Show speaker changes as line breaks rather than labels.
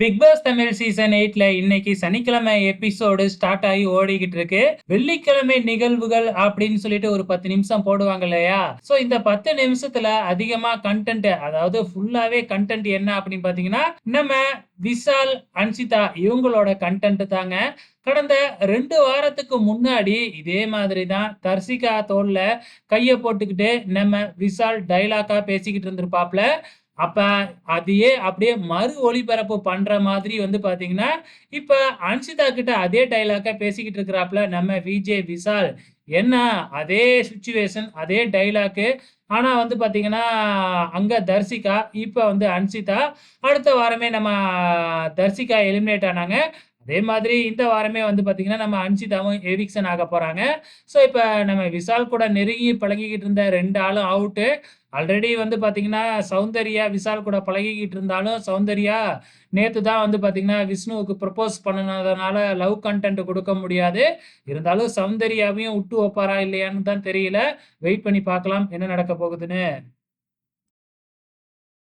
Big pass Tamil season 8ல இன்னைக்கு சனிக்கிழமை episode start ஆகி ஓடிக்கிட்டு இருக்கு. வெள்ளிக்கிழமை நிகழ்வுகள் அப்படின்னு சொல்லிட்டு ஒரு 10 நிமிஷம் போடுவாங்க இல்லையா? சோ இந்த 10 நிமிஷத்துல அதிகமா கண்டென்ட், அதாவது ஃபுல்லாவே கண்டென்ட் என்ன அப்படின்னு பாத்தீங்கன்னா, நம்ம விஷால், அன்சிதா இவங்களோட கண்டென்ட் தாங்க. கடந்த 2 வாரத்துக்கு முன்னாடி இதே மாதிரி தான் தர்சிகா தோள்ல கைய போட்டுக்கிட்டு நம்ம விஷால் டைலாக்கா பேசிக்கிட்டு இருந்திருப்பாப்ல. அப்ப அதையே அப்படியே மறு ஒளிபரப்பு பண்ற மாதிரி வந்து பாத்தீங்கன்னா, இப்ப அன்ஷிதா கிட்ட அதே டயலாக்க பேசிக்கிட்டு இருக்கிறாப்ல நம்ம விஜே விஷால். என்ன அதே சிச்சுவேஷன், அதே டயலாக்கு. ஆனா வந்து பாத்தீங்கன்னா, அங்க தர்சிகா, இப்ப வந்து அன்ஷிதா. அடுத்த வாரமே நம்ம தர்சிகா எலிமினேட் ஆனாங்க. அதே மாதிரி இந்த வாரமே வந்து பாத்தீங்கன்னா, நம்ம அன்ஷிதாவும் எவிக்ஷன் ஆகப் போறாங்க. ஸோ இப்ப நம்ம விஷால் கூட நெருங்கி பழகிக்கிட்டு இருந்த 2 ஆளும் அவுட்டு. ஆல்ரெடி வந்து பாத்தீங்கன்னா, சௌந்தர்யா விஷால் கூட பழகிக்கிட்டு இருந்தாலும், சௌந்தர்யா நேத்து தான் வந்து பாத்தீங்கன்னா, விஷ்ணுவுக்கு ப்ரப்போஸ் பண்ணுனதுனால லவ் கன்டென்ட் குடுக்க முடியாது. இருந்தாலும் சௌந்தர்யாவையும் உட்டு வைப்பாரா இல்லையான்னு தான் தெரியல. வெயிட் பண்ணி பார்க்கலாம் என்ன நடக்கப் போகுதுன்னு.